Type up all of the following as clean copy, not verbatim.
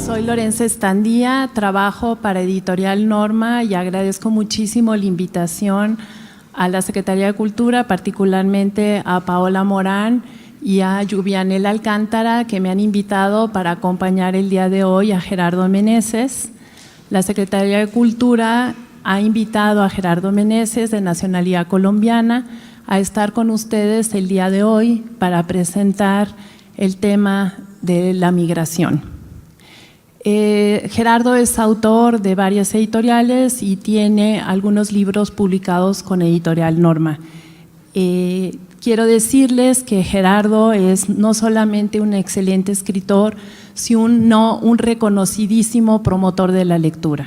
Soy Lorenza Estandía, trabajo para Editorial Norma y agradezco muchísimo la invitación a la Secretaría de Cultura, particularmente a Paola Morán y a Lluvianel Alcántara, que me han invitado para acompañar el día de hoy a Gerardo Meneses. La Secretaría de Cultura ha invitado a Gerardo Meneses, de nacionalidad colombiana, a estar con ustedes el día de hoy para presentar el tema de la migración. Gerardo es autor de varias editoriales y tiene algunos libros publicados con Editorial Norma. Quiero decirles que Gerardo es no solamente un excelente escritor, sino un reconocidísimo promotor de la lectura.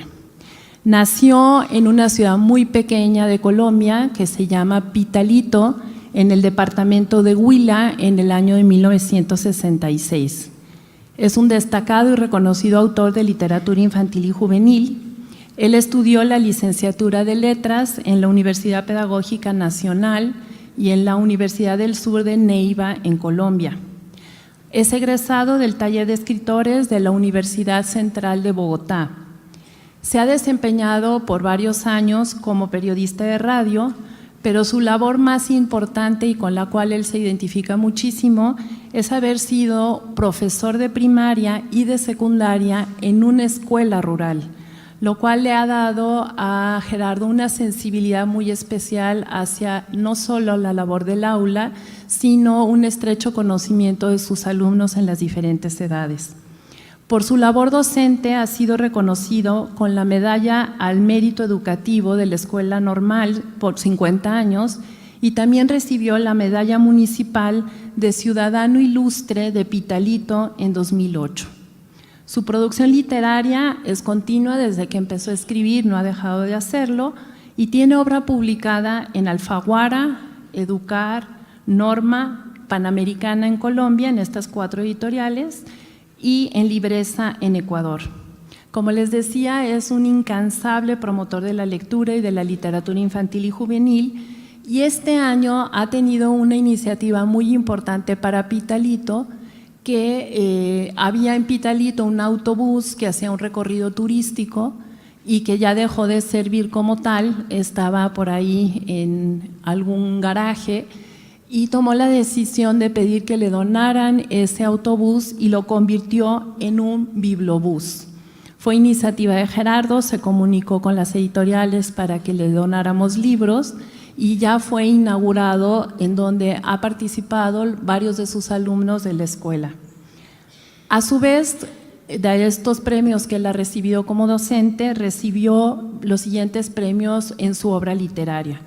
Nació en una ciudad muy pequeña de Colombia que se llama Pitalito, en el departamento de Huila, en el año de 1966. Es un destacado y reconocido autor de literatura infantil y juvenil. Él estudió la licenciatura de Letras en la Universidad Pedagógica Nacional y en la Universidad del Sur de Neiva, en Colombia. Es egresado del taller de escritores de la Universidad Central de Bogotá. Se ha desempeñado por varios años como periodista de radio, pero su labor más importante y con la cual él se identifica muchísimo es haber sido profesor de primaria y de secundaria en una escuela rural, lo cual le ha dado a Gerardo una sensibilidad muy especial hacia no solo la labor del aula, sino un estrecho conocimiento de sus alumnos en las diferentes edades. Por su labor docente ha sido reconocido con la Medalla al Mérito Educativo de la Escuela Normal por 50 años y también recibió la Medalla Municipal de Ciudadano Ilustre de Pitalito en 2008. Su producción literaria es continua desde que empezó a escribir, no ha dejado de hacerlo, y tiene obra publicada en Alfaguara, Educar, Norma, Panamericana en Colombia, en estas 4 editoriales, y en Libreza en Ecuador. Como les decía, es un incansable promotor de la lectura y de la literatura infantil y juvenil, y este año ha tenido una iniciativa muy importante para Pitalito, que había en Pitalito un autobús que hacía un recorrido turístico y que ya dejó de servir como tal, estaba por ahí en algún garaje, y tomó la decisión de pedir que le donaran ese autobús y lo convirtió en un bibliobús. Fue iniciativa de Gerardo, se comunicó con las editoriales para que le donáramos libros y ya fue inaugurado, en donde ha participado varios de sus alumnos de la escuela. A su vez, de estos premios que él ha recibido como docente, recibió los siguientes premios en su obra literaria.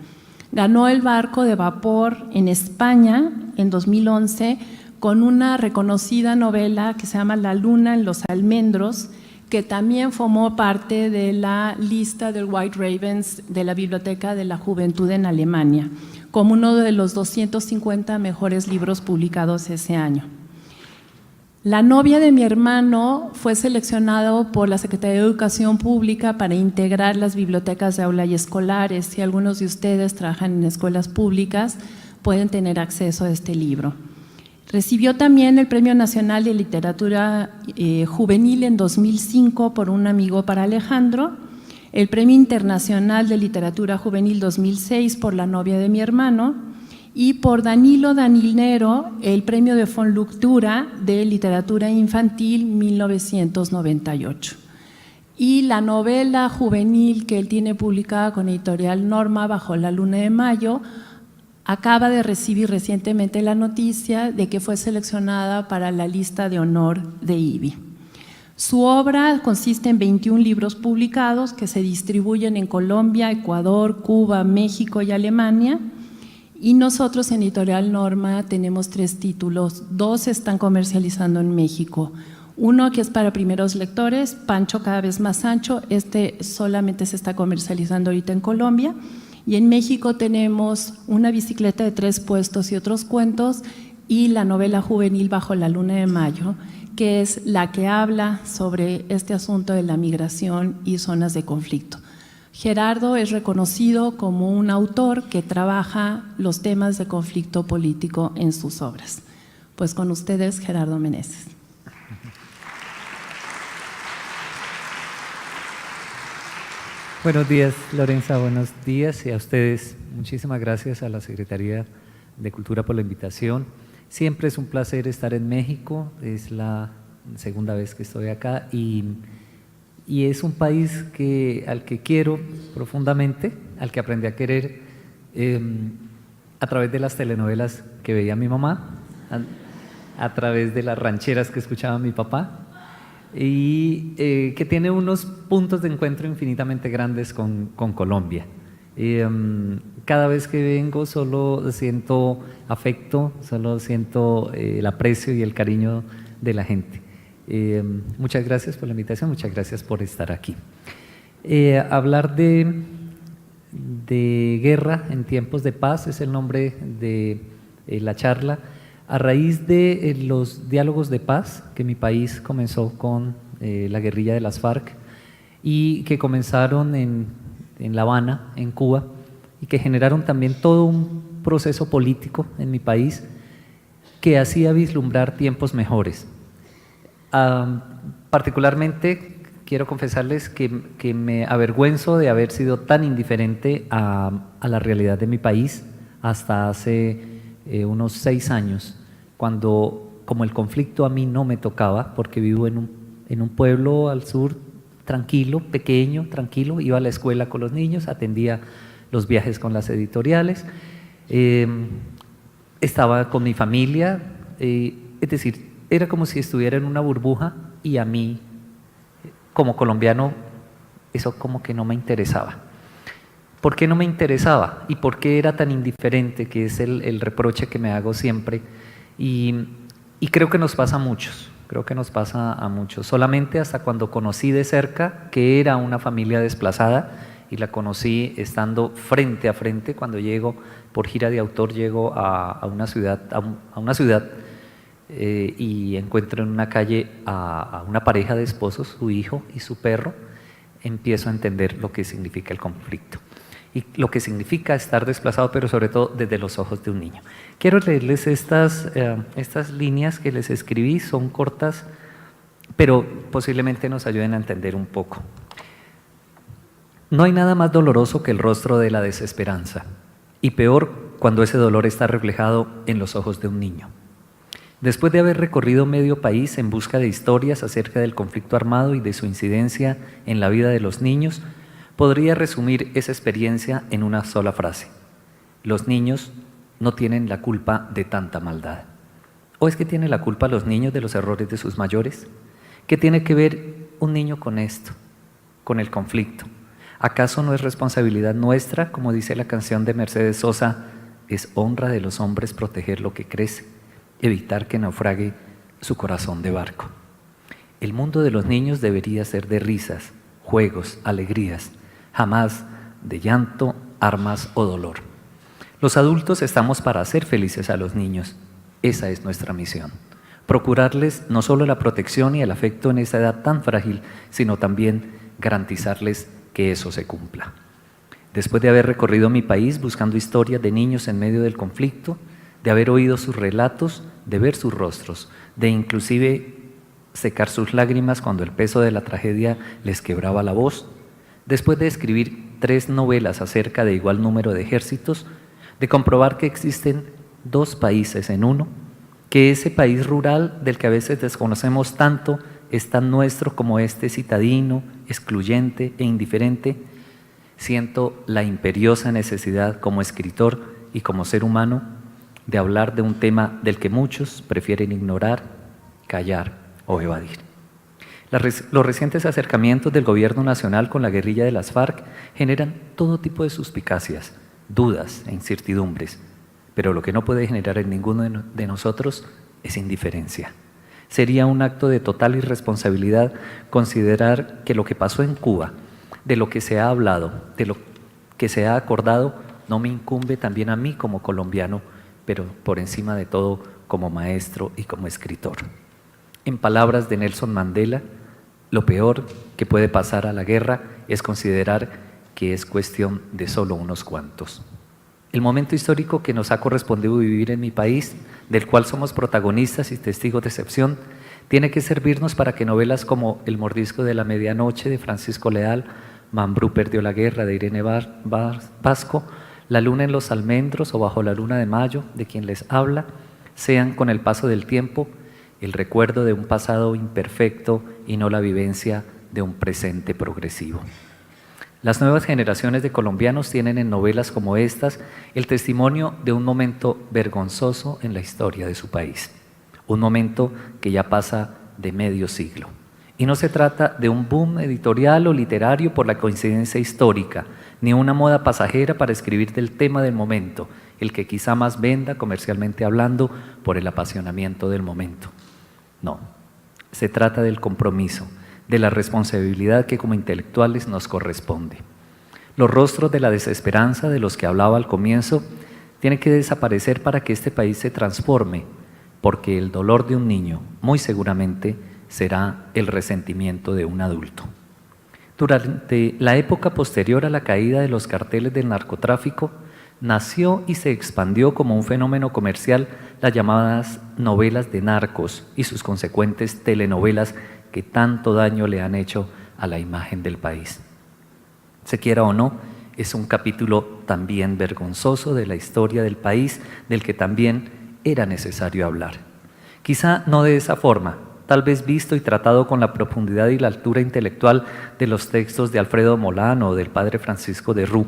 Ganó el Barco de Vapor en España en 2011 con una reconocida novela que se llama La Luna en los Almendros, que también formó parte de la lista del White Ravens de la Biblioteca de la Juventud en Alemania, como uno de los 250 mejores libros publicados ese año. La novia de mi hermano fue seleccionado por la Secretaría de Educación Pública para integrar las bibliotecas de aula y escolares. Si algunos de ustedes trabajan en escuelas públicas, pueden tener acceso a este libro. Recibió también el Premio Nacional de Literatura Juvenil en 2005 por Un amigo para Alejandro, el Premio Internacional de Literatura Juvenil 2006 por La novia de mi hermano, y por Danilo Daninero el Premio de Fonlectura de Literatura Infantil 1998. Y la novela juvenil que él tiene publicada con Editorial Norma, Bajo la luna de mayo, acaba de recibir recientemente la noticia de que fue seleccionada para la lista de honor de IBI. Su obra consiste en 21 libros publicados que se distribuyen en Colombia, Ecuador, Cuba, México y Alemania. Y nosotros en Editorial Norma tenemos 3 títulos, 2 se están comercializando en México. Uno que es para primeros lectores, Pancho cada vez más ancho, este solamente se está comercializando ahorita en Colombia. Y en México tenemos Una bicicleta de 3 puestos y otros cuentos y la novela juvenil Bajo la luna de mayo, que es la que habla sobre este asunto de la migración y zonas de conflicto. Gerardo es reconocido como un autor que trabaja los temas de conflicto político en sus obras. Pues con ustedes, Gerardo Meneses. Buenos días, Lorenza, buenos días, y a ustedes muchísimas gracias a la Secretaría de Cultura por la invitación. Siempre es un placer estar en México, es la segunda vez que estoy acá y es un país al que quiero profundamente, al que aprendí a querer a través de las telenovelas que veía mi mamá, a través de las rancheras que escuchaba mi papá, y que tiene unos puntos de encuentro infinitamente grandes con Colombia. Cada vez que vengo solo siento afecto, solo siento el aprecio y el cariño de la gente. Muchas gracias por la invitación, muchas gracias por estar aquí. Hablar de guerra en tiempos de paz es el nombre de la charla, a raíz de los diálogos de paz que mi país comenzó con la guerrilla de las FARC y que comenzaron en La Habana, en Cuba, y que generaron también todo un proceso político en mi país que hacía vislumbrar tiempos mejores. Particularmente quiero confesarles que me avergüenzo de haber sido tan indiferente a la realidad de mi país hasta hace unos 6 años, cuando como el conflicto a mí no me tocaba, porque vivo en un pueblo al sur tranquilo, pequeño, tranquilo, iba a la escuela con los niños, atendía los viajes con las editoriales, estaba con mi familia, es decir, era como si estuviera en una burbuja y a mí, como colombiano, eso como que no me interesaba. ¿Por qué no me interesaba? ¿Y por qué era tan indiferente? Que es el reproche que me hago siempre. Y creo que nos pasa a muchos, solamente hasta cuando conocí de cerca que era una familia desplazada, y la conocí estando frente a frente. Cuando llego por gira de autor, llego a una ciudad, y encuentro en una calle a una pareja de esposos, su hijo y su perro. Empiezo a entender lo que significa el conflicto y lo que significa estar desplazado, pero sobre todo desde los ojos de un niño. Quiero leerles estas líneas que les escribí, son cortas, pero posiblemente nos ayuden a entender un poco. No hay nada más doloroso que el rostro de la desesperanza, y peor cuando ese dolor está reflejado en los ojos de un niño. Después de haber recorrido medio país en busca de historias acerca del conflicto armado y de su incidencia en la vida de los niños, podría resumir esa experiencia en una sola frase: los niños no tienen la culpa de tanta maldad. ¿O es que tiene la culpa los niños de los errores de sus mayores? ¿Qué tiene que ver un niño con esto, con el conflicto? ¿Acaso no es responsabilidad nuestra, como dice la canción de Mercedes Sosa, es honra de los hombres proteger lo que crece, evitar que naufrague su corazón de barco? El mundo de los niños debería ser de risas, juegos, alegrías, jamás de llanto, armas o dolor. Los adultos estamos para hacer felices a los niños. Esa es nuestra misión. Procurarles no solo la protección y el afecto en esa edad tan frágil, sino también garantizarles que eso se cumpla. Después de haber recorrido mi país buscando historias de niños en medio del conflicto, de haber oído sus relatos, de ver sus rostros, de inclusive secar sus lágrimas cuando el peso de la tragedia les quebraba la voz, después de escribir 3 novelas acerca de igual número de ejércitos, de comprobar que existen 2 países en uno, que ese país rural del que a veces desconocemos tanto es tan nuestro como este citadino, excluyente e indiferente, siento la imperiosa necesidad como escritor y como ser humano de hablar de un tema del que muchos prefieren ignorar, callar o evadir. Los recientes acercamientos del gobierno nacional con la guerrilla de las FARC generan todo tipo de suspicacias, dudas e incertidumbres, pero lo que no puede generar en ninguno de nosotros es indiferencia. Sería un acto de total irresponsabilidad considerar que lo que pasó en Cuba, de lo que se ha hablado, de lo que se ha acordado, no me incumbe también a mí como colombiano, pero por encima de todo como maestro y como escritor. En palabras de Nelson Mandela, lo peor que puede pasar a la guerra es considerar que es cuestión de solo unos cuantos. El momento histórico que nos ha correspondido vivir en mi país, del cual somos protagonistas y testigos de excepción, tiene que servirnos para que novelas como El mordisco de la medianoche de Francisco Leal, Mambrú perdió la guerra, de Irene Vasco, La luna en los almendros o Bajo la luna de mayo, de quien les habla, sean con el paso del tiempo el recuerdo de un pasado imperfecto y no la vivencia de un presente progresivo. Las nuevas generaciones de colombianos tienen en novelas como estas el testimonio de un momento vergonzoso en la historia de su país, un momento que ya pasa de medio siglo. Y no se trata de un boom editorial o literario por la coincidencia histórica, ni una moda pasajera para escribir del tema del momento, el que quizá más venda comercialmente hablando por el apasionamiento del momento. No, se trata del compromiso, de la responsabilidad que como intelectuales nos corresponde. Los rostros de la desesperanza de los que hablaba al comienzo tienen que desaparecer para que este país se transforme, porque el dolor de un niño, muy seguramente, será el resentimiento de un adulto. Durante la época posterior a la caída de los carteles del narcotráfico, nació y se expandió como un fenómeno comercial las llamadas novelas de narcos y sus consecuentes telenovelas que tanto daño le han hecho a la imagen del país. Se quiera o no, es un capítulo también vergonzoso de la historia del país, del que también era necesario hablar. Quizá no de esa forma, tal vez visto y tratado con la profundidad y la altura intelectual de los textos de Alfredo Molano o del padre Francisco de Rú,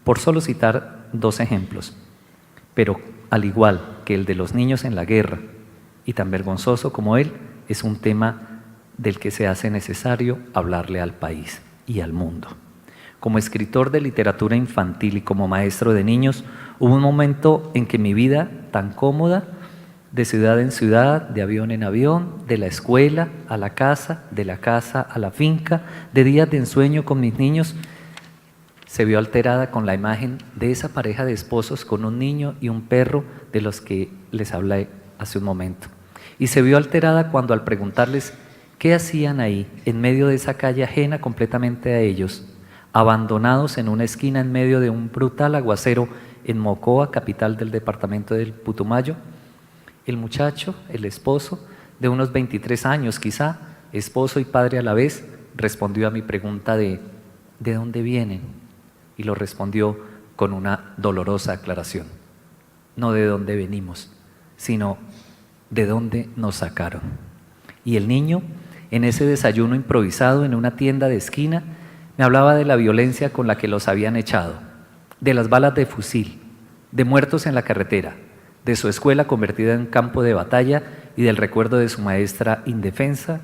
por solo citar dos ejemplos, pero al igual que el de los niños en la guerra, y tan vergonzoso como él, es un tema del que se hace necesario hablarle al país y al mundo. Como escritor de literatura infantil y como maestro de niños, hubo un momento en que mi vida tan cómoda, de ciudad en ciudad, de avión en avión, de la escuela a la casa, de la casa a la finca, de días de ensueño con mis niños, se vio alterada con la imagen de esa pareja de esposos con un niño y un perro de los que les hablé hace un momento. Y se vio alterada cuando al preguntarles qué hacían ahí, en medio de esa calle ajena completamente a ellos, abandonados en una esquina en medio de un brutal aguacero en Mocoa, capital del departamento del Putumayo, el muchacho, el esposo, de unos 23 años quizá, esposo y padre a la vez, respondió a mi pregunta de ¿de dónde vienen? Y lo respondió con una dolorosa aclaración. No de dónde venimos, sino de dónde nos sacaron. Y el niño, en ese desayuno improvisado en una tienda de esquina, me hablaba de la violencia con la que los habían echado, de las balas de fusil, de muertos en la carretera, de su escuela convertida en campo de batalla y del recuerdo de su maestra indefensa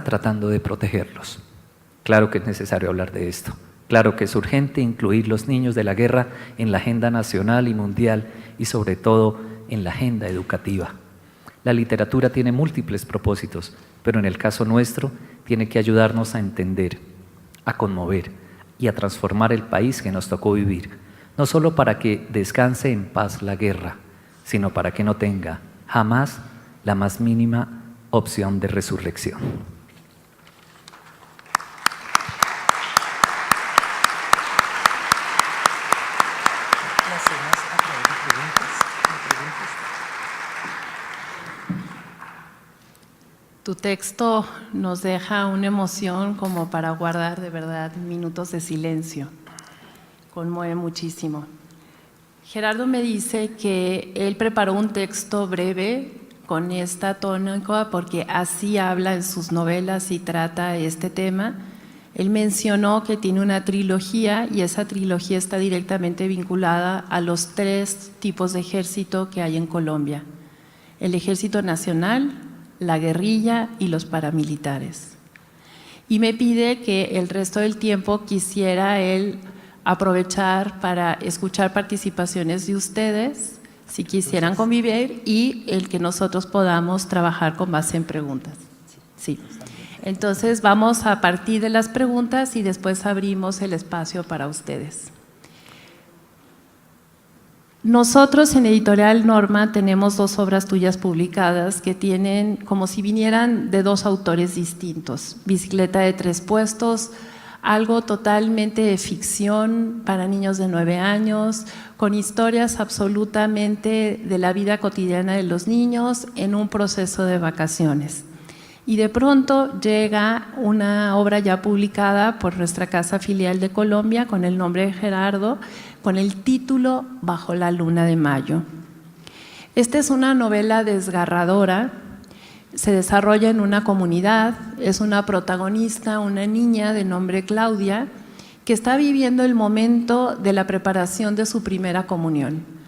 tratando de protegerlos. Claro que es necesario hablar de esto. Claro que es urgente incluir los niños de la guerra en la agenda nacional y mundial y sobre todo en la agenda educativa. La literatura tiene múltiples propósitos, pero en el caso nuestro tiene que ayudarnos a entender, a conmover y a transformar el país que nos tocó vivir, no solo para que descanse en paz la guerra, sino para que no tenga jamás la más mínima opción de resurrección. Tu texto nos deja una emoción como para guardar de verdad minutos de silencio. Conmueve muchísimo. Gerardo me dice que él preparó un texto breve con esta tónica porque así habla en sus novelas y trata este tema. Él mencionó que tiene una trilogía y esa trilogía está directamente vinculada a los 3 tipos de ejército que hay en Colombia: el Ejército Nacional, la guerrilla y los paramilitares. Y me pide que el resto del tiempo quisiera él aprovechar para escuchar participaciones de ustedes, si quisieran convivir, y el que nosotros podamos trabajar con base en preguntas. Sí. Entonces vamos a partir de las preguntas y después abrimos el espacio para ustedes. Nosotros en Editorial Norma tenemos 2 obras tuyas publicadas que tienen como si vinieran de 2 autores distintos. Bicicleta de 3 puestos, algo totalmente de ficción para niños de 9 años, con historias absolutamente de la vida cotidiana de los niños en un proceso de vacaciones. Y de pronto llega una obra ya publicada por nuestra casa filial de Colombia con el nombre de Gerardo, con el título Bajo la luna de mayo. Esta es una novela desgarradora, se desarrolla en una comunidad, es una protagonista, una niña de nombre Claudia, que está viviendo el momento de la preparación de su primera comunión,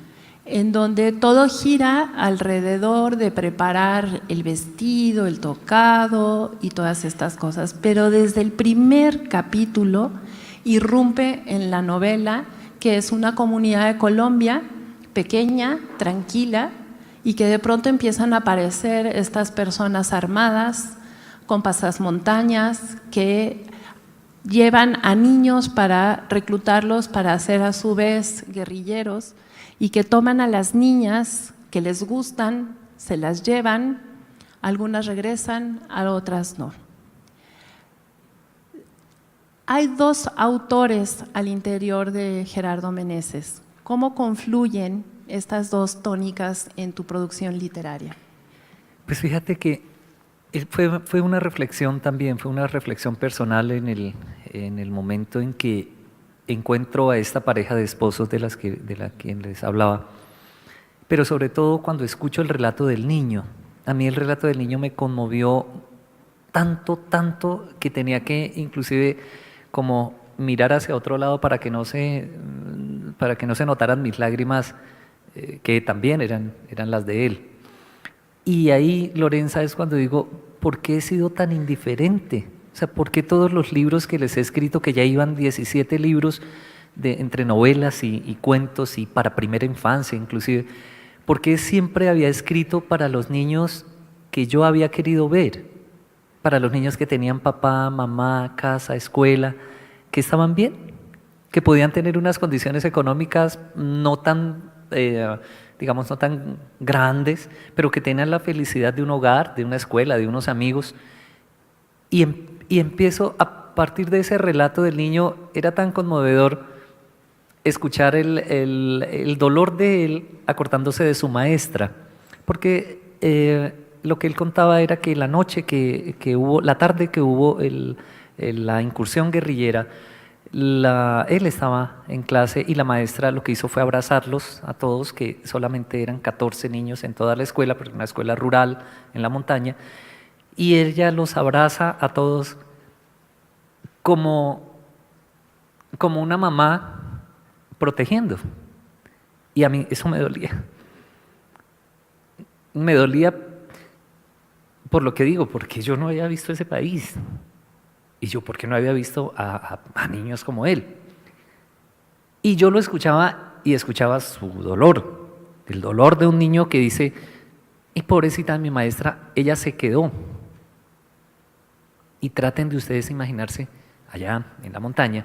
en donde todo gira alrededor de preparar el vestido, el tocado y todas estas cosas. Pero desde el primer capítulo irrumpe en la novela, que es una comunidad de Colombia pequeña, tranquila, y que de pronto empiezan a aparecer estas personas armadas con pasamontañas que llevan a niños para reclutarlos para ser a su vez guerrilleros, y que toman a las niñas que les gustan, se las llevan, algunas regresan, a otras no. Hay dos autores al interior de Gerardo Meneses. ¿Cómo confluyen estas dos tónicas en tu producción literaria? Pues fíjate que fue una reflexión también, fue una reflexión personal en el momento en que encuentro a esta pareja de esposos de la que les hablaba, pero sobre todo cuando escucho el relato del niño. A mí el relato del niño me conmovió tanto que tenía que inclusive como mirar hacia otro lado para que no se notaran mis lágrimas, que también eran las de él. Y ahí, Lorenza, es cuando digo, ¿por qué he sido tan indiferente? O sea, ¿por qué todos los libros que les he escrito, que ya iban 17 libros entre novelas y cuentos y para primera infancia inclusive, por qué siempre había escrito para los niños que yo había querido ver? Para los niños que tenían papá, mamá, casa, escuela, que estaban bien, que podían tener unas condiciones económicas no tan, digamos, no tan grandes, pero que tenían la felicidad de un hogar, de una escuela, de unos amigos. Y empiezo, a partir de ese relato del niño, era tan conmovedor escuchar el dolor de él acordándose de su maestra, porque lo que él contaba era que la noche que hubo, la tarde que hubo la incursión guerrillera, él estaba en clase y la maestra lo que hizo fue abrazarlos a todos, que solamente eran 14 niños en toda la escuela, pero una escuela rural en la montaña, y ella los abraza a todos como una mamá protegiendo. Y a mí eso me dolía. Me dolía por lo que digo, porque yo no había visto ese país. Y yo, ¿por qué no había visto a niños como él? Y yo lo escuchaba y escuchaba su dolor, el dolor de un niño que dice, y pobrecita mi maestra, ella se quedó. Y traten de ustedes imaginarse allá en la montaña,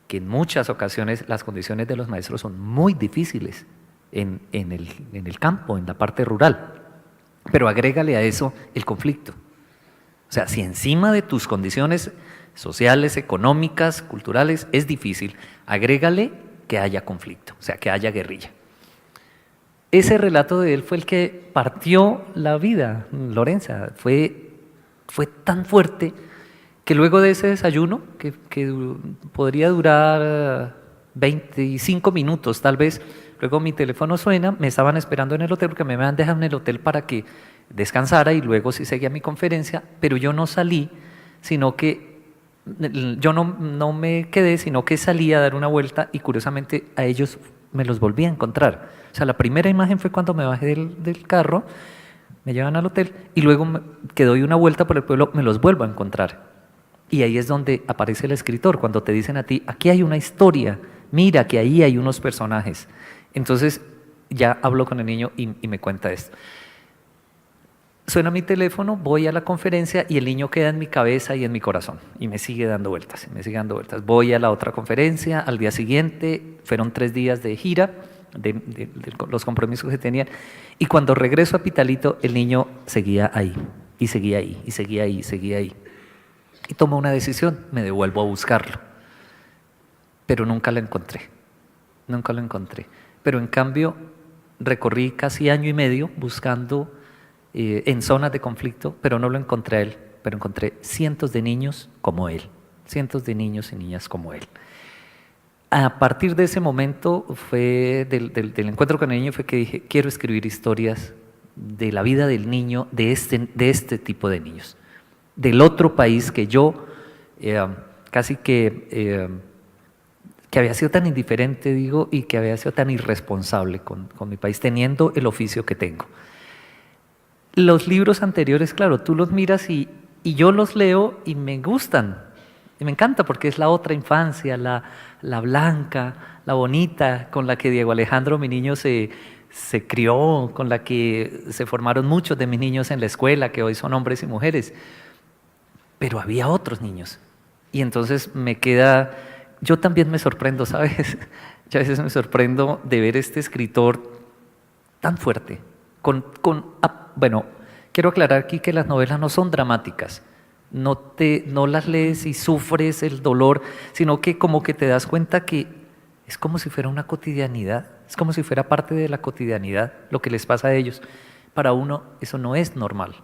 que en muchas ocasiones las condiciones de los maestros son muy difíciles en el campo, en la parte rural. Pero agrégale a eso el conflicto. O sea, si encima de tus condiciones sociales, económicas, culturales, es difícil, agrégale que haya conflicto, o sea, que haya guerrilla. Ese relato de él fue el que partió la vida, Lorenza. Fue tan fuerte que luego de ese desayuno, que podría durar 25 minutos tal vez, luego mi teléfono suena, me estaban esperando en el hotel porque me habían dejado en el hotel para que descansara y luego sí seguía mi conferencia, pero yo no salí, sino que yo no me quedé, sino que salí a dar una vuelta y curiosamente a ellos me los volví a encontrar. O sea, la primera imagen fue cuando me bajé del carro, me llevan al hotel y luego que doy una vuelta por el pueblo me los vuelvo a encontrar. Y ahí es donde aparece el escritor, cuando te dicen a ti, aquí hay una historia, mira que ahí hay unos personajes. Entonces ya hablo con el niño y me cuenta esto. Suena mi teléfono, voy a la conferencia y el niño queda en mi cabeza y en mi corazón y me sigue dando vueltas, me sigue dando vueltas. Voy a la otra conferencia, al día siguiente, fueron 3 días de gira, de los compromisos que tenían, y cuando regreso a Pitalito, el niño seguía ahí, y seguía ahí, y seguía ahí, y seguía ahí. Y tomo una decisión, me devuelvo a buscarlo, pero nunca lo encontré, nunca lo encontré. Pero en cambio recorrí casi año y medio buscando en zonas de conflicto, pero no lo encontré a él, pero encontré cientos de niños como él, cientos de niños y niñas como él. A partir de ese momento, del encuentro con el niño, fue que dije, quiero escribir historias de la vida del niño, de este tipo de niños, del otro país que yo casi que había sido tan indiferente, digo, y que había sido tan irresponsable con mi país, teniendo el oficio que tengo. Los libros anteriores, claro, tú los miras y yo los leo y me gustan, y me encanta porque es la otra infancia, la blanca, la bonita, con la que Diego Alejandro, mi niño, se crió, con la que se formaron muchos de mis niños en la escuela, que hoy son hombres y mujeres. Pero había otros niños. Y entonces yo también me sorprendo, ¿sabes? Yo a veces me sorprendo de ver este escritor tan fuerte. Bueno, quiero aclarar aquí que las novelas no son dramáticas. No las lees y sufres el dolor, sino que como que te das cuenta que es como si fuera una cotidianidad, es como si fuera parte de la cotidianidad lo que les pasa a ellos. Para uno eso no es normal,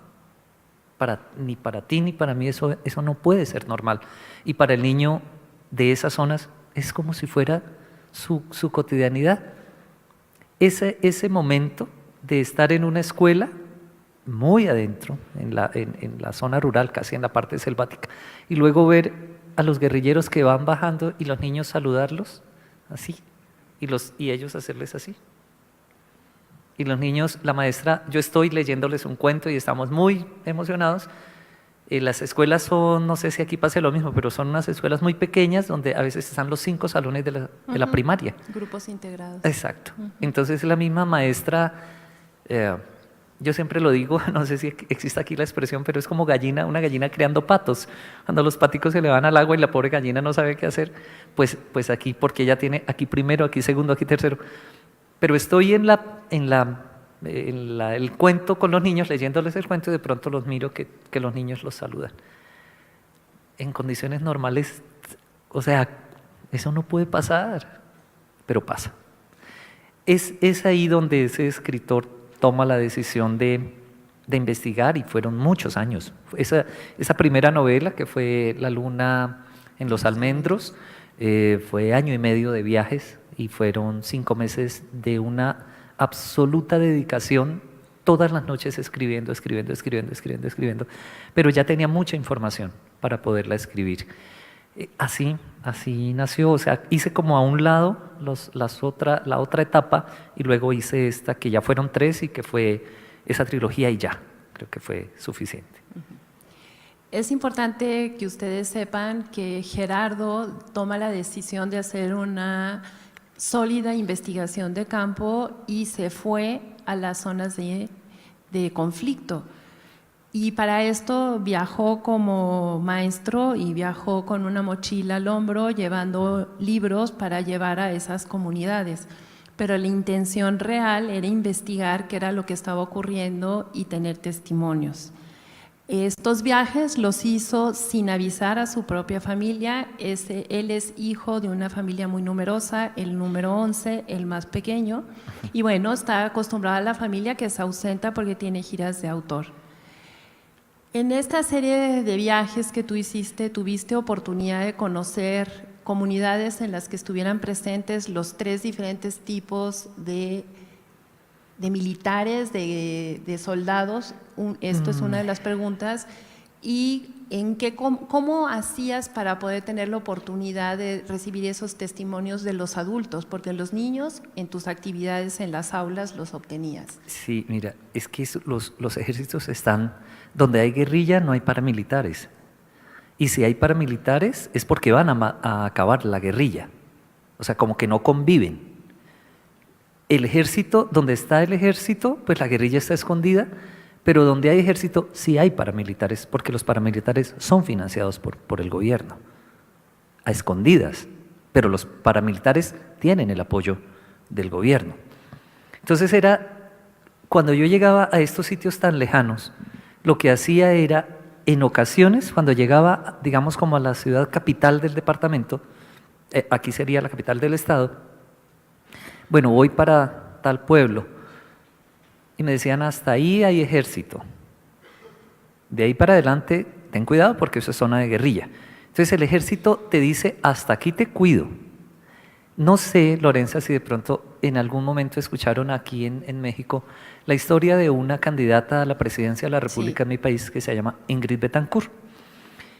ni para ti ni para mí eso no puede ser normal. Y para el niño de esas zonas es como si fuera su cotidianidad. Ese momento de estar en una escuela muy adentro, en la zona rural, casi en la parte selvática, y luego ver a los guerrilleros que van bajando y los niños saludarlos así, y ellos hacerles así. Y los niños, la maestra, yo estoy leyéndoles un cuento y estamos muy emocionados. Las escuelas son, no sé si aquí pase lo mismo, pero son unas escuelas muy pequeñas donde a veces están los 5 salones de la primaria. Grupos integrados. Exacto. Entonces la misma maestra, yo siempre lo digo, no sé si existe aquí la expresión, pero es como una gallina criando patos. Cuando los paticos se le van al agua y la pobre gallina no sabe qué hacer, pues aquí, porque ella tiene aquí primero, aquí segundo, aquí tercero. Pero estoy en el cuento con los niños, leyéndoles el cuento, y de pronto los miro que los niños los saludan. En condiciones normales, o sea, eso no puede pasar, pero pasa. Es ahí donde ese escritor toma la decisión de investigar, y fueron muchos años. Esa primera novela, que fue La luna en los almendros, fue 1 año y medio de viajes, y fueron 5 meses de una absoluta dedicación, todas las noches escribiendo, pero ya tenía mucha información para poderla escribir. Así nació, o sea, hice como a un lado la otra etapa, y luego hice esta, que ya fueron 3, y que fue esa trilogía, y ya, creo que fue suficiente. Es importante que ustedes sepan que Gerardo toma la decisión de hacer una sólida investigación de campo y se fue a las zonas de conflicto. Y para esto viajó como maestro y viajó con una mochila al hombro llevando libros para llevar a esas comunidades. Pero la intención real era investigar qué era lo que estaba ocurriendo y tener testimonios. Estos viajes los hizo sin avisar a su propia familia. Él es hijo de una familia muy numerosa, el número 11, el más pequeño. Y bueno, está acostumbrada a la familia que se ausenta porque tiene giras de autor. En esta serie de viajes que tú hiciste, tuviste oportunidad de conocer comunidades en las que estuvieran presentes los 3 diferentes tipos de militares, de soldados. Esto es una de las preguntas. ¿Y cómo hacías para poder tener la oportunidad de recibir esos testimonios de los adultos? Porque los niños en tus actividades en las aulas los obtenías. Sí, mira, es que los ejércitos están donde hay guerrilla, no hay paramilitares. Y si hay paramilitares es porque van a acabar la guerrilla. O sea, como que no conviven. El ejército, donde está el ejército, pues la guerrilla está escondida, pero donde hay ejército sí hay paramilitares, porque los paramilitares son financiados por el gobierno, a escondidas, pero los paramilitares tienen el apoyo del gobierno. Entonces cuando yo llegaba a estos sitios tan lejanos, lo que hacía era, en ocasiones, cuando llegaba, digamos, como a la ciudad capital del departamento, aquí sería la capital del estado, bueno, voy para tal pueblo, y me decían, hasta ahí hay ejército. De ahí para adelante, ten cuidado porque eso es zona de guerrilla. Entonces el ejército te dice, hasta aquí te cuido. No sé, Lorenza, si de pronto en algún momento escucharon aquí en México la historia de una candidata a la presidencia de la República en mi país que se llama Ingrid Betancourt.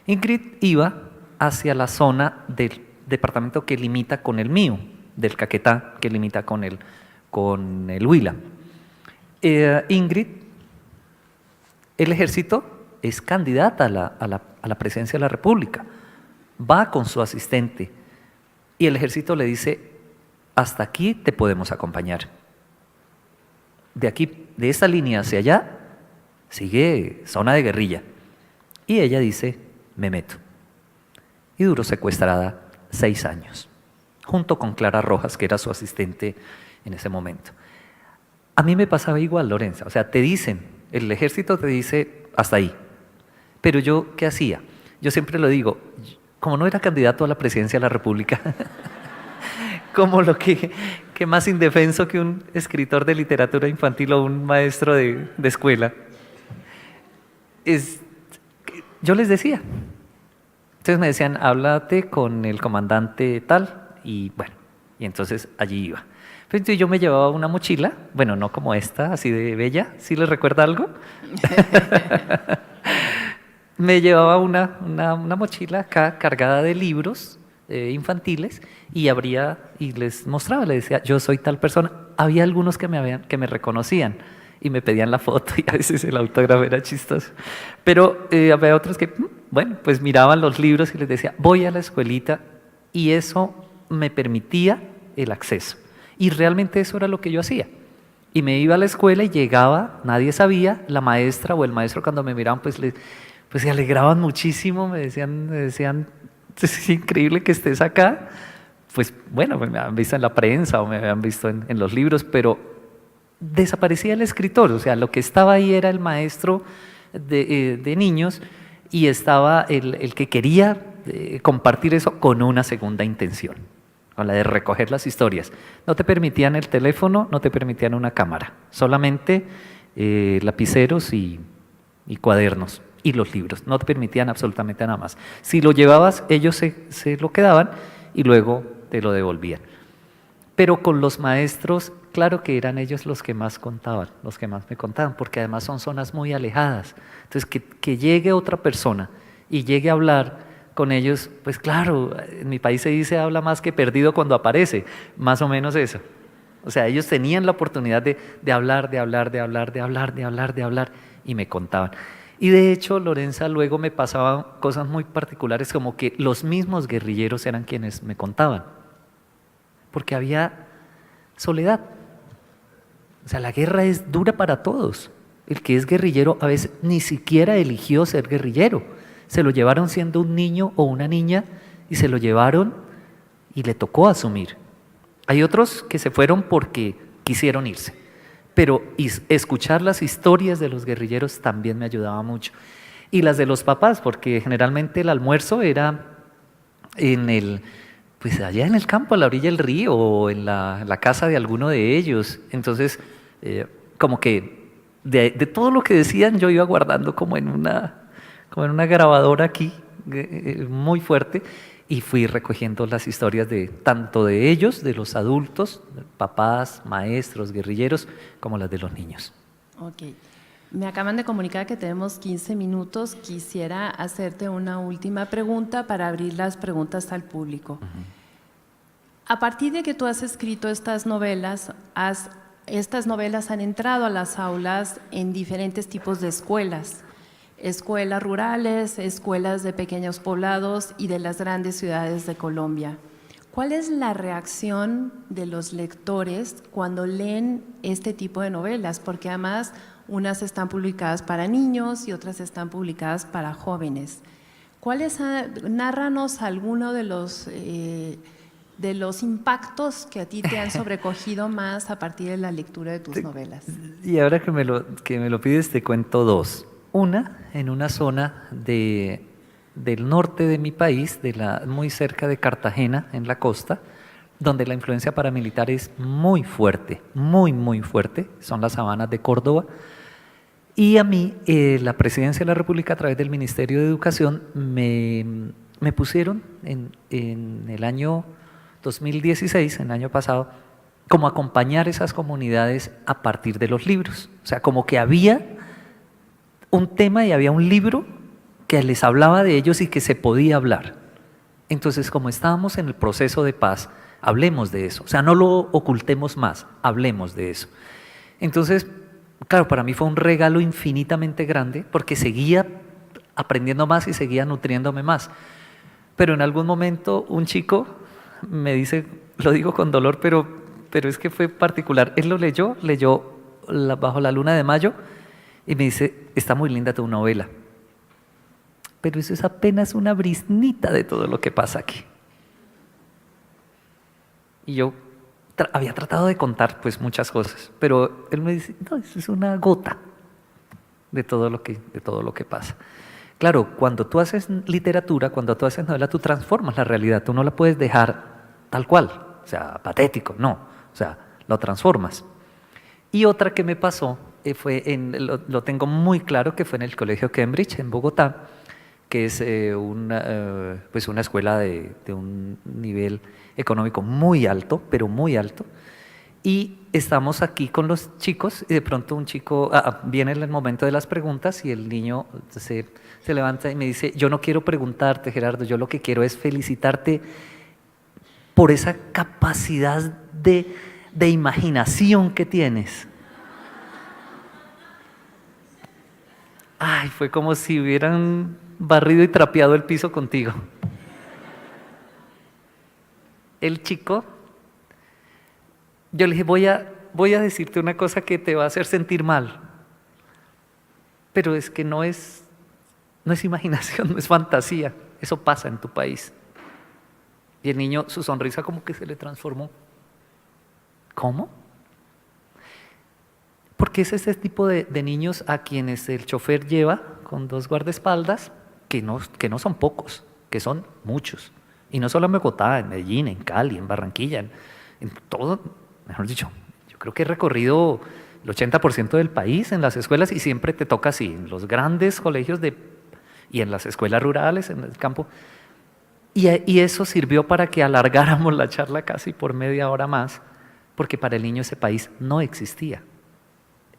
Ingrid iba hacia la zona del departamento que limita con el mío, del Caquetá, que limita con el Huila. Ingrid, el ejército es candidata a la presidencia de la República, va con su asistente y el ejército le dice, hasta aquí te podemos acompañar. De aquí, de esta línea hacia allá, sigue zona de guerrilla. Y ella dice, me meto. Y duró secuestrada 6 años, junto con Clara Rojas, que era su asistente en ese momento. A mí me pasaba igual, Lorenza, o sea, te dicen, el ejército te dice, hasta ahí. Pero yo, ¿qué hacía? Yo siempre lo digo, como no era candidato a la presidencia de la República, como lo que más indefenso que un escritor de literatura infantil o un maestro de escuela, yo les decía. Entonces me decían, háblate con el comandante tal, y bueno, y entonces allí iba. Entonces yo me llevaba una mochila, bueno, no como esta, así de bella, ¿sí les recuerda algo? Me llevaba una mochila acá cargada de libros infantiles y abría y les mostraba, les decía, yo soy tal persona. Había algunos que me reconocían y me pedían la foto y a veces el autógrafo era chistoso. Pero había otros que, bueno, pues miraban los libros y les decía, voy a la escuelita, y eso me permitía el acceso. Y realmente eso era lo que yo hacía. Y me iba a la escuela y llegaba, nadie sabía, la maestra o el maestro cuando me miraban pues se alegraban muchísimo, me decían, es increíble que estés acá. Pues bueno, me habían visto en la prensa o me habían visto en los libros, pero desaparecía el escritor, o sea, lo que estaba ahí era el maestro de niños y estaba el que quería compartir eso con una segunda intención, con la de recoger las historias. No te permitían el teléfono, no te permitían una cámara, solamente lapiceros y cuadernos y los libros, no te permitían absolutamente nada más. Si lo llevabas, ellos se lo quedaban y luego te lo devolvían. Pero con los maestros, claro que eran ellos los que más contaban, los que más me contaban, porque además son zonas muy alejadas. Entonces, que llegue otra persona y llegue a hablar con ellos, pues claro, en mi país se dice habla más que perdido cuando aparece, más o menos eso. O sea, ellos tenían la oportunidad de hablar y me contaban. Y de hecho, Lorenza, luego me pasaban cosas muy particulares, como que los mismos guerrilleros eran quienes me contaban, porque había soledad. O sea, la guerra es dura para todos. El que es guerrillero a veces ni siquiera eligió ser guerrillero. Se lo llevaron siendo un niño o una niña y se lo llevaron y le tocó asumir. Hay otros que se fueron porque quisieron irse. Pero escuchar las historias de los guerrilleros también me ayudaba mucho. Y las de los papás, porque generalmente el almuerzo era pues allá en el campo, a la orilla del río, o en la casa de alguno de ellos. Entonces, como que de todo lo que decían yo iba guardando como en una grabadora aquí, muy fuerte, y fui recogiendo las historias tanto de ellos, de los adultos, papás, maestros, guerrilleros, como las de los niños. Ok. Me acaban de comunicar que tenemos 15 minutos. Quisiera hacerte una última pregunta para abrir las preguntas al público. A partir de que tú has escrito estas novelas han entrado a las aulas en diferentes tipos de escuelas. Escuelas rurales, escuelas de pequeños poblados y de las grandes ciudades de Colombia. ¿Cuál es la reacción de los lectores cuando leen este tipo de novelas? Porque además unas están publicadas para niños y otras están publicadas para jóvenes. Nárranos alguno de los impactos que a ti te han sobrecogido más a partir de la lectura de tus novelas. Y ahora que me lo pides, te cuento 2. Una, en una zona del norte de mi país, muy cerca de Cartagena, en la costa, donde la influencia paramilitar es muy fuerte, muy, muy fuerte, son las sabanas de Córdoba. Y a mí, la Presidencia de la República, a través del Ministerio de Educación, me pusieron en el año 2016, en el año pasado, como acompañar esas comunidades a partir de los libros. O sea, como que había un tema y había un libro que les hablaba de ellos y que se podía hablar. Entonces, como estábamos en el proceso de paz, hablemos de eso. O sea, no lo ocultemos más, hablemos de eso. Entonces, claro, para mí fue un regalo infinitamente grande porque seguía aprendiendo más y seguía nutriéndome más. Pero en algún momento un chico me dice, lo digo con dolor, pero es que fue particular. Él lo leyó Bajo la luna de mayo y me dice, está muy linda tu novela. Pero eso es apenas una briznita de todo lo que pasa aquí. Y yo había tratado de contar pues muchas cosas, pero él me dice, no, eso es una gota de todo lo que pasa. Claro, cuando tú haces literatura, cuando tú haces novela, tú transformas la realidad, tú no la puedes dejar tal cual, o sea, patético, no, o sea, lo transformas. Y otra que me pasó fue, lo tengo muy claro, que fue en el Colegio Cambridge, en Bogotá, que es una escuela de un nivel económico muy alto, pero muy alto. Y estamos aquí con los chicos y de pronto un chico, viene el momento de las preguntas y el niño se levanta y me dice, yo no quiero preguntarte, Gerardo, yo lo que quiero es felicitarte por esa capacidad de imaginación que tienes. Ay, fue como si hubieran barrido y trapeado el piso contigo. El chico, yo le dije, voy a decirte una cosa que te va a hacer sentir mal, pero es que no es imaginación, no es fantasía, eso pasa en tu país. Y el niño, su sonrisa como que se le transformó. ¿Cómo? Porque es ese tipo de niños a quienes el chofer lleva con 2 guardaespaldas, que no son pocos, que son muchos. Y no solo en Bogotá, en Medellín, en Cali, en Barranquilla, en todo, mejor dicho, yo creo que he recorrido el 80% del país en las escuelas y siempre te toca así, en los grandes colegios y en las escuelas rurales, en el campo. Y eso sirvió para que alargáramos la charla casi por media hora más, porque para el niño ese país no existía.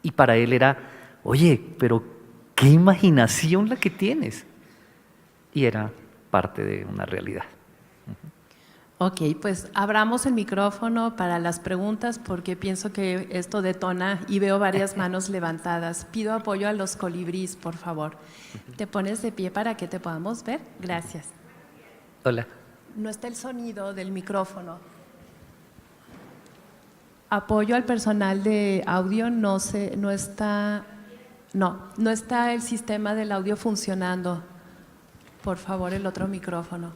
Y para él era, oye, pero qué imaginación la que tienes. Y era parte de una realidad. Ok, pues abramos el micrófono para las preguntas porque pienso que esto detona y veo varias manos levantadas. Pido apoyo a los colibríes, por favor. ¿Te pones de pie para que te podamos ver? Gracias. Hola. No está el sonido del micrófono. Apoyo al personal de audio, no está el sistema del audio funcionando. Por favor, el otro micrófono.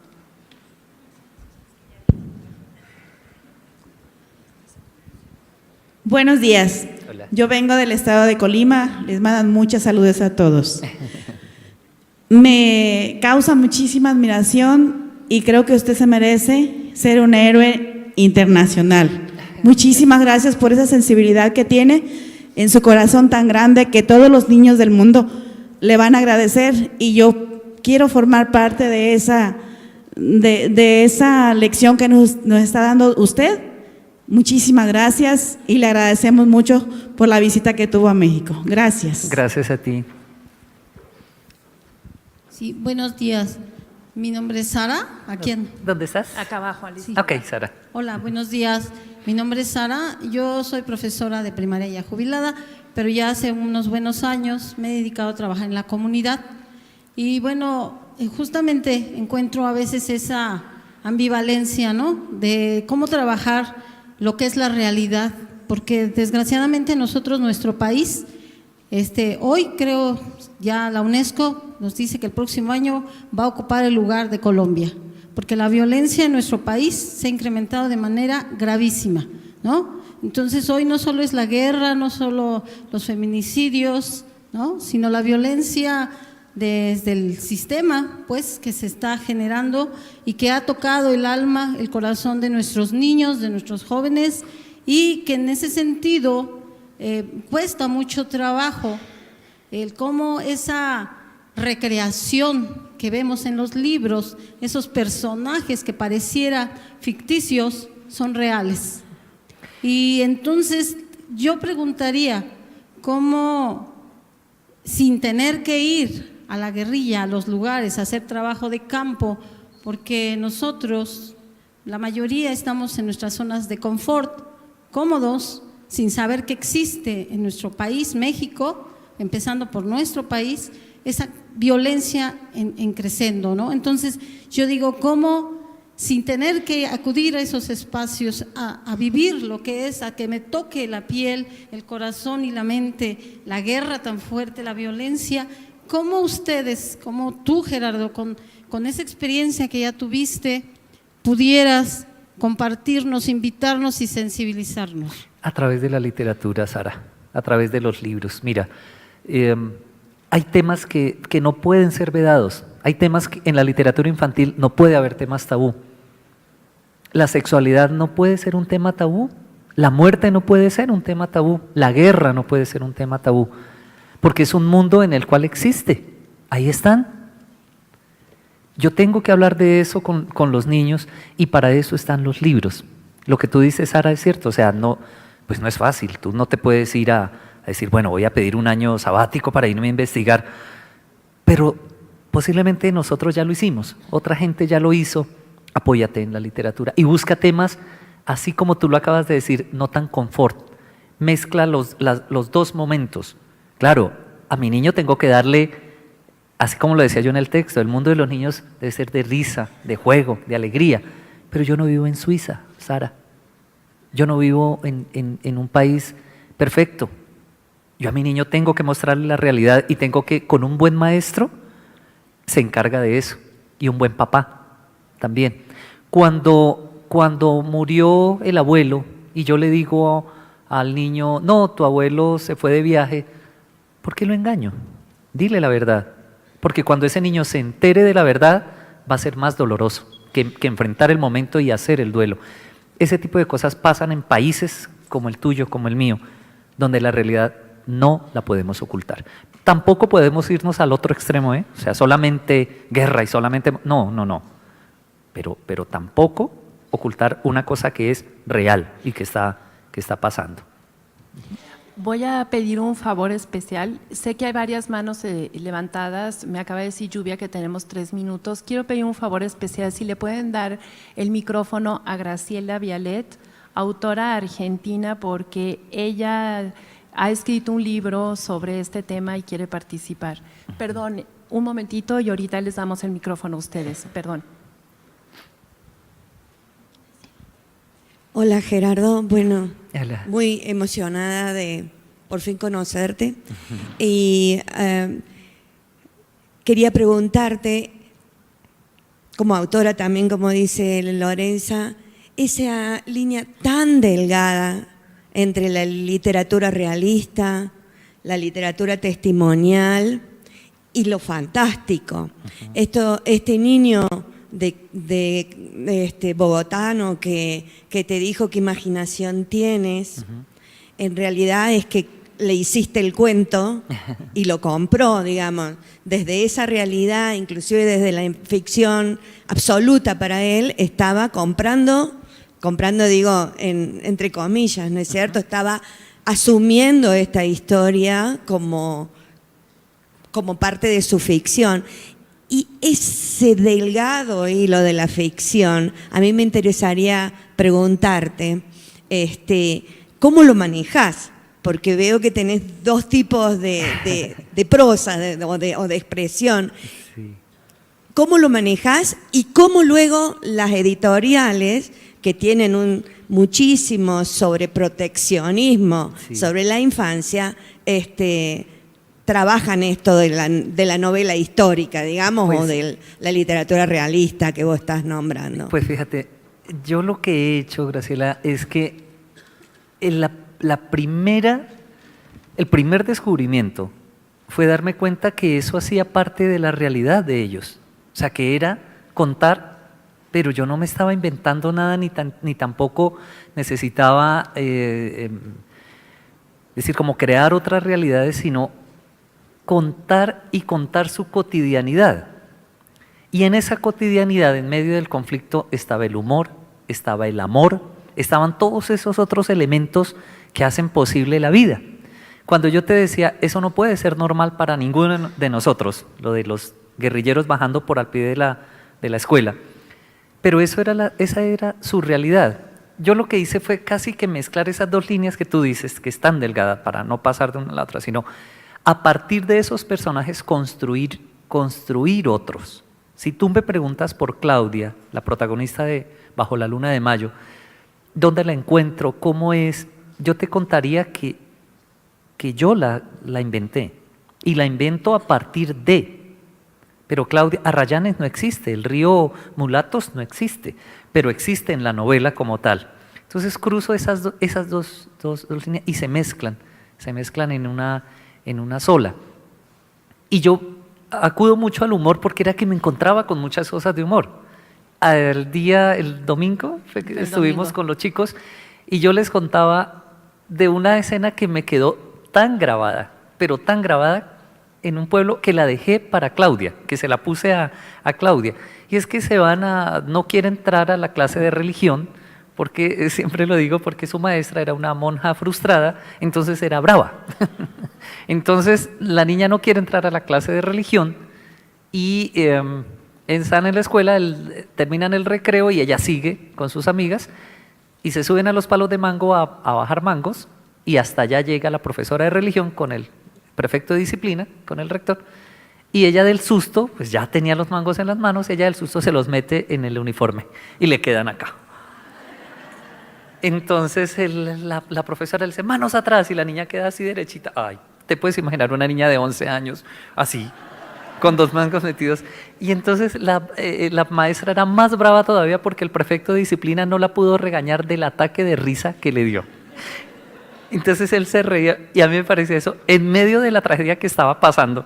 Buenos días. Hola. Yo vengo del estado de Colima, les mandan muchas saludos a todos. Me causa muchísima admiración y creo que usted se merece ser un héroe internacional. Muchísimas gracias por esa sensibilidad que tiene en su corazón tan grande que todos los niños del mundo le van a agradecer y yo quiero formar parte de esa lección que nos está dando usted. Muchísimas gracias y le agradecemos mucho por la visita que tuvo a México. Gracias. Gracias a ti. Sí, buenos días. Mi nombre es Sara. ¿A quién? ¿Dónde estás? Acá abajo, Alicia. Sí. Ok, Sara. Hola, buenos días. Mi nombre es Sara. Yo soy profesora de primaria ya jubilada, pero ya hace unos buenos años me he dedicado a trabajar en la comunidad. Y bueno, justamente encuentro a veces esa ambivalencia, ¿no? De cómo trabajar lo que es la realidad, porque desgraciadamente nosotros, nuestro país, hoy creo ya la UNESCO nos dice que el próximo año va a ocupar el lugar de Colombia, porque la violencia en nuestro país se ha incrementado de manera gravísima, ¿no? Entonces hoy no solo es la guerra, no solo los feminicidios, ¿no? Sino la violencia desde el sistema, pues, que se está generando y que ha tocado el alma, el corazón de nuestros niños, de nuestros jóvenes, y que en ese sentido cuesta mucho trabajo el cómo esa recreación que vemos en los libros, esos personajes que pareciera ficticios, son reales. Y entonces yo preguntaría, ¿cómo, sin tener que ir a la guerrilla, a los lugares, a hacer trabajo de campo, porque nosotros, la mayoría, estamos en nuestras zonas de confort, cómodos, sin saber que existe en nuestro país, México, empezando por nuestro país, esa violencia en creciendo, ¿no? Entonces, yo digo, ¿cómo, sin tener que acudir a esos espacios, a vivir lo que es, a que me toque la piel, el corazón y la mente, la guerra tan fuerte, la violencia, cómo ustedes, como tú, Gerardo, con esa experiencia que ya tuviste, pudieras compartirnos, invitarnos y sensibilizarnos? A través de la literatura, Sara, a través de los libros. Mira, hay temas que no pueden ser vedados, hay temas que en la literatura infantil no puede haber temas tabú. La sexualidad no puede ser un tema tabú, la muerte no puede ser un tema tabú, la guerra no puede ser un tema tabú, porque es un mundo en el cual existe, ahí están. Yo tengo que hablar de eso con los niños y para eso están los libros. Lo que tú dices, Sara, es cierto, o sea, pues no es fácil, tú no te puedes ir a decir, bueno, voy a pedir un año sabático para irme a investigar, pero posiblemente nosotros ya lo hicimos, otra gente ya lo hizo. Apóyate en la literatura y busca temas, así como tú lo acabas de decir, no tan confort. Mezcla los dos momentos. Claro, a mi niño tengo que darle, así como lo decía yo en el texto, el mundo de los niños debe ser de risa, de juego, de alegría, pero yo no vivo en Suiza, Sara. Yo no vivo en un país perfecto. Yo a mi niño tengo que mostrarle la realidad y tengo que, con un buen maestro, se encarga de eso, y un buen papá también. Cuando murió el abuelo y yo le digo al niño, no, tu abuelo se fue de viaje, ¿por qué lo engaño? Dile la verdad, porque cuando ese niño se entere de la verdad va a ser más doloroso que enfrentar el momento y hacer el duelo. Ese tipo de cosas pasan en países como el tuyo, como el mío, donde la realidad no la podemos ocultar. Tampoco podemos irnos al otro extremo, o sea, solamente guerra y solamente… No. Pero tampoco ocultar una cosa que es real y que está pasando. Voy a pedir un favor especial. Sé que hay varias manos levantadas. Me acaba de decir Lluvia que tenemos 3 minutos. Quiero pedir un favor especial. Si le pueden dar el micrófono a Graciela Vialet, autora argentina, porque ella ha escrito un libro sobre este tema y quiere participar. Perdón, un momentito y ahorita les damos el micrófono a ustedes. Perdón. Hola Gerardo, bueno, Hola. muy emocionada de por fin conocerte y quería preguntarte, como autora también, como dice Lorenza, esa línea tan delgada entre la literatura realista, la literatura testimonial y lo fantástico. Este niño de bogotano que te dijo qué imaginación tienes, en realidad es que le hiciste el cuento y lo compró, digamos, desde esa realidad, inclusive desde la ficción absoluta para él, estaba comprando digo, entre comillas, ¿no es cierto? Estaba asumiendo esta historia como parte de su ficción. Y ese delgado hilo de la ficción, a mí me interesaría preguntarte, ¿cómo lo manejás? Porque veo que tenés 2 tipos de prosa o de expresión. Sí. ¿Cómo lo manejás y cómo luego las editoriales, que tienen muchísimo sobre proteccionismo, sobre la infancia, trabajan esto de la novela histórica, digamos, pues, o de la literatura realista que vos estás nombrando? Pues fíjate, yo lo que he hecho, Graciela, es que el primer descubrimiento fue darme cuenta que eso hacía parte de la realidad de ellos. O sea, que era contar, pero yo no me estaba inventando nada ni tampoco necesitaba decir como crear otras realidades, sino contar y contar su cotidianidad. Y en esa cotidianidad, en medio del conflicto, estaba el humor, estaba el amor, estaban todos esos otros elementos que hacen posible la vida. Cuando yo te decía, eso no puede ser normal para ninguno de nosotros, lo de los guerrilleros bajando por al pie de la escuela, pero esa era su realidad. Yo lo que hice fue casi que mezclar esas dos líneas que tú dices, que están delgadas para no pasar de una a la otra, sino a partir de esos personajes construir otros. Si tú me preguntas por Claudia, la protagonista de Bajo la Luna de Mayo, ¿dónde la encuentro? ¿Cómo es? Yo te contaría que yo la inventé, y la invento a partir de. Pero Claudia, Arrayanes no existe, el río Mulatos no existe, pero existe en la novela como tal. Entonces cruzo esas dos líneas y se mezclan en una sola. Y yo acudo mucho al humor porque era que me encontraba con muchas cosas de humor. El domingo, estuvimos con los chicos y yo les contaba de una escena que me quedó tan grabada, pero tan grabada en un pueblo que la dejé para Claudia, que se la puse a Claudia. Y es que no quiere entrar a la clase de religión, porque siempre lo digo, porque su maestra era una monja frustrada, entonces era brava. Entonces la niña no quiere entrar a la clase de religión y están en la escuela, terminan el recreo y ella sigue con sus amigas y se suben a los palos de mango a bajar mangos y hasta allá llega la profesora de religión con el prefecto de disciplina, con el rector, y ella del susto, pues ya tenía los mangos en las manos, ella del susto se los mete en el uniforme y le quedan acá. Entonces la profesora le dice, manos atrás, y la niña queda así derechita. Ay, te puedes imaginar una niña de 11 años, así, con 2 mangos metidos. Y entonces la maestra era más brava todavía porque el prefecto de disciplina no la pudo regañar del ataque de risa que le dio. Entonces él se reía y a mí me parecía eso en medio de la tragedia que estaba pasando.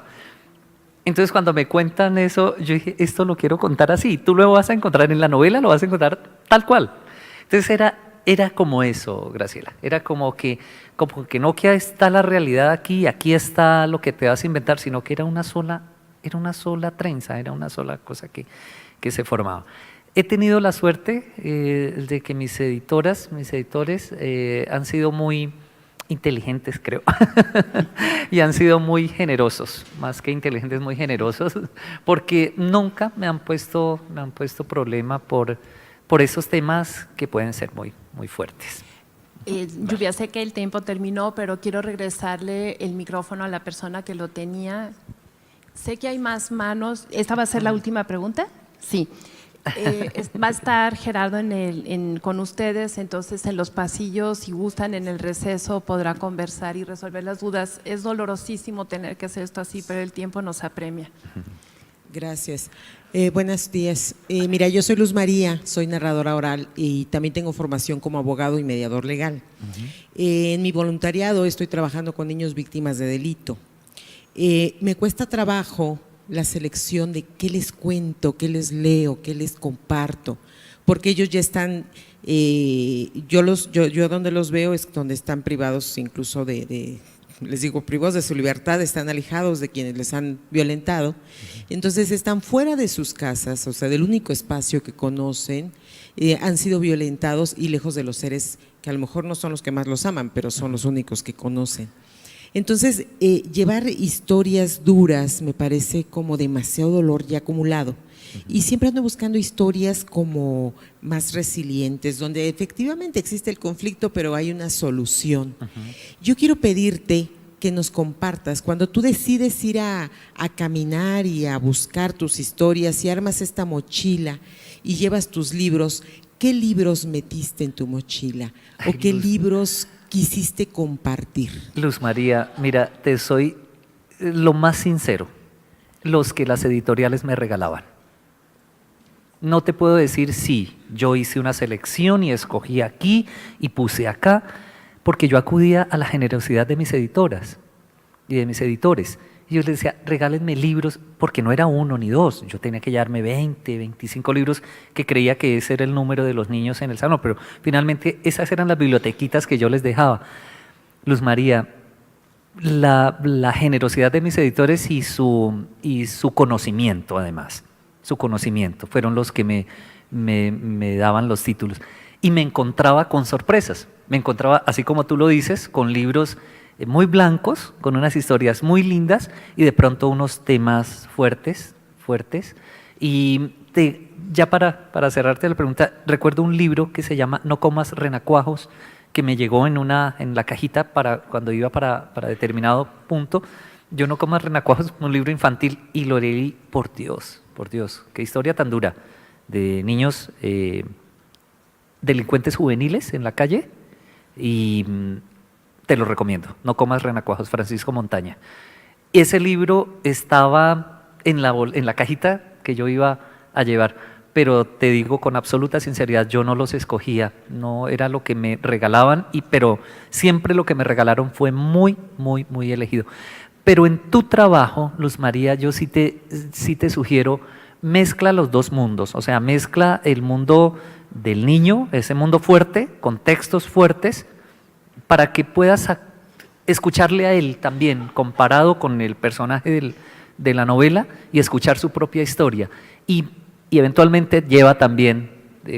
Entonces cuando me cuentan eso, yo dije, esto lo quiero contar así. Tú lo vas a encontrar en la novela, lo vas a encontrar tal cual. Entonces era como eso, Graciela. Era como que no que está la realidad aquí está lo que te vas a inventar, sino que era una sola trenza, era una sola cosa que se formaba. He tenido la suerte de que mis editores han sido muy inteligentes, creo, y han sido muy generosos, más que inteligentes, muy generosos, porque nunca me han puesto problema por esos temas que pueden ser muy, muy fuertes. Lluvia, sé que el tiempo terminó, pero quiero regresarle el micrófono a la persona que lo tenía. Sé que hay más manos. ¿Esta va a ser la última pregunta? Sí. Va a estar Gerardo con ustedes, entonces en los pasillos, si gustan, en el receso podrá conversar y resolver las dudas. Es dolorosísimo tener que hacer esto así, pero el tiempo nos apremia. Gracias. Buenos días. Mira, yo soy Luz María, soy narradora oral y también tengo formación como abogado y mediador legal. En mi voluntariado estoy trabajando con niños víctimas de delito. Me cuesta trabajo la selección de qué les cuento, qué les leo, qué les comparto, porque ellos ya están, yo donde los veo es donde están privados incluso les digo, privados de su libertad, están alejados de quienes les han violentado, entonces están fuera de sus casas, o sea, del único espacio que conocen, han sido violentados y lejos de los seres que a lo mejor no son los que más los aman, pero son los únicos que conocen. Entonces, llevar historias duras me parece como demasiado dolor ya acumulado. Y siempre ando buscando historias como más resilientes, donde efectivamente existe el conflicto, pero hay una solución. Yo quiero pedirte que nos compartas, cuando tú decides ir a caminar y a buscar tus historias y armas esta mochila y llevas tus libros, ¿qué libros metiste en tu mochila? ¿O qué libros quisiste compartir? Luz María, mira, te soy lo más sincero, los que las editoriales me regalaban. No te puedo decir sí, yo hice una selección y escogí aquí y puse acá, porque yo acudía a la generosidad de mis editoras y de mis editores. Y yo les decía, regálenme libros, porque no era uno ni dos, yo tenía que llevarme 20, 25 libros, que creía que ese era el número de los niños en el salón, pero finalmente esas eran las bibliotequitas que yo les dejaba. Luz María, la generosidad de mis editores y su conocimiento, además, su conocimiento, fueron los que me daban los títulos. Y me encontraba con sorpresas, me encontraba, así como tú lo dices, con libros muy blancos, con unas historias muy lindas y de pronto unos temas fuertes. Y ya para cerrarte la pregunta, recuerdo un libro que se llama No comas renacuajos, que me llegó en la cajita cuando iba para determinado punto. Yo no comas renacuajos, un libro infantil, y lo leí, por Dios, qué historia tan dura, de niños delincuentes juveniles en la calle, y te lo recomiendo, No comas renacuajos, Francisco Montaña. Ese libro estaba en la cajita que yo iba a llevar, pero te digo con absoluta sinceridad, yo no los escogía, no era lo que me regalaban, pero siempre lo que me regalaron fue muy, muy, muy elegido. Pero en tu trabajo, Luz María, yo sí te sugiero, mezcla los dos mundos, o sea, mezcla el mundo del niño, ese mundo fuerte, con textos fuertes, para que puedas escucharle a él también, comparado con el personaje de la novela, y escuchar su propia historia. Y eventualmente lleva también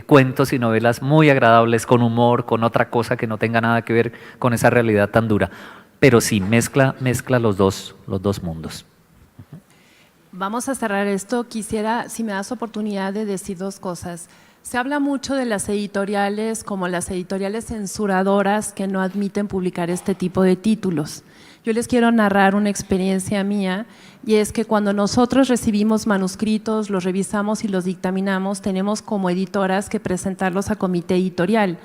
cuentos y novelas muy agradables, con humor, con otra cosa que no tenga nada que ver con esa realidad tan dura. Pero sí, mezcla los dos mundos. Vamos a cerrar esto. Quisiera, si me das oportunidad, de decir dos cosas. Se habla mucho de las editoriales como las editoriales censuradoras que no admiten publicar este tipo de títulos. Yo les quiero narrar una experiencia mía, y es que cuando nosotros recibimos manuscritos, los revisamos y los dictaminamos, tenemos como editoras que presentarlos a comité editorial.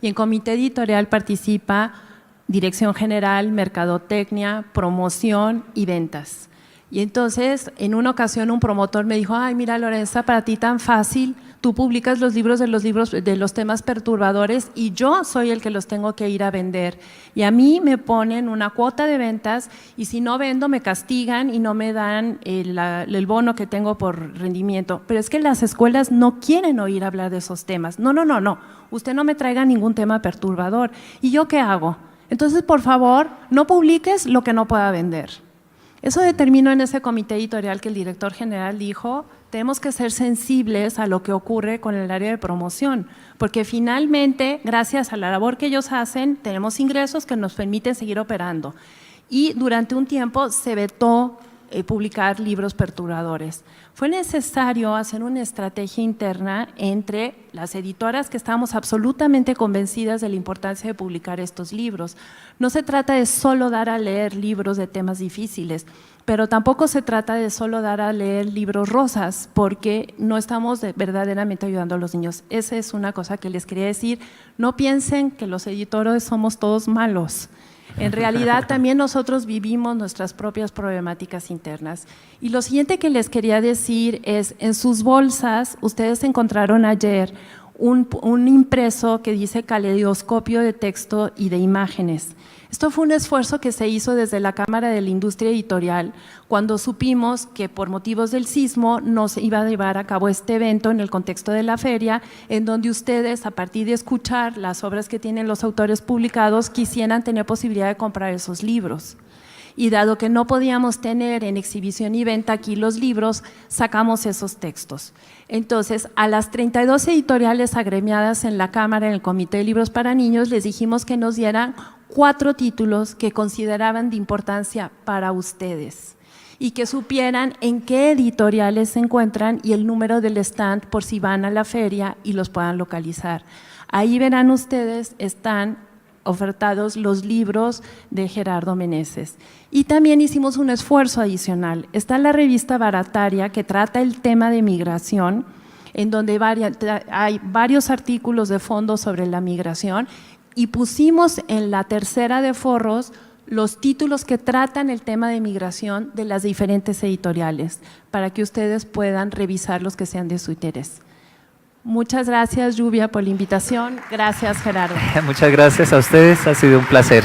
Y en comité editorial participa Dirección General, Mercadotecnia, Promoción y Ventas. Y entonces, en una ocasión, un promotor me dijo: ay, mira, Lorenza, para ti tan fácil, tú publicas los libros de los temas perturbadores y yo soy el que los tengo que ir a vender. Y a mí me ponen una cuota de ventas y si no vendo me castigan y no me dan el bono que tengo por rendimiento. Pero es que las escuelas no quieren oír hablar de esos temas. No, usted no me traiga ningún tema perturbador. ¿Y yo qué hago? Entonces, por favor, no publiques lo que no pueda vender. Eso determinó en ese comité editorial que el director general dijo: tenemos que ser sensibles a lo que ocurre con el área de promoción, porque finalmente, gracias a la labor que ellos hacen, tenemos ingresos que nos permiten seguir operando. Y durante un tiempo se vetó publicar libros perturbadores. Fue necesario hacer una estrategia interna entre las editoras que estábamos absolutamente convencidas de la importancia de publicar estos libros. No se trata de solo dar a leer libros de temas difíciles, pero tampoco se trata de solo dar a leer libros rosas, porque no estamos verdaderamente ayudando a los niños. Esa es una cosa que les quería decir. No piensen que los editores somos todos malos. En realidad también nosotros vivimos nuestras propias problemáticas internas. Y lo siguiente que les quería decir es: en sus bolsas ustedes encontraron ayer un impreso que dice caleidoscopio de texto y de imágenes. Esto fue un esfuerzo que se hizo desde la Cámara de la Industria Editorial cuando supimos que por motivos del sismo no se iba a llevar a cabo este evento en el contexto de la feria, en donde ustedes, a partir de escuchar las obras que tienen los autores publicados, quisieran tener posibilidad de comprar esos libros. Y dado que no podíamos tener en exhibición y venta aquí los libros, sacamos esos textos. Entonces, a las 32 editoriales agremiadas en la Cámara, en el Comité de Libros para Niños, les dijimos que nos dieran 4 títulos que consideraban de importancia para ustedes y que supieran en qué editoriales se encuentran y el número del stand por si van a la feria y los puedan localizar. Ahí verán ustedes, están ofertados los libros de Gerardo Meneses. Y también hicimos un esfuerzo adicional. Está la revista Barataria, que trata el tema de migración, en donde hay varios artículos de fondo sobre la migración, y pusimos en la tercera de forros los títulos que tratan el tema de migración de las diferentes editoriales, para que ustedes puedan revisar los que sean de su interés. Muchas gracias, Lluvia, por la invitación. Gracias, Gerardo. Muchas gracias a ustedes, ha sido un placer.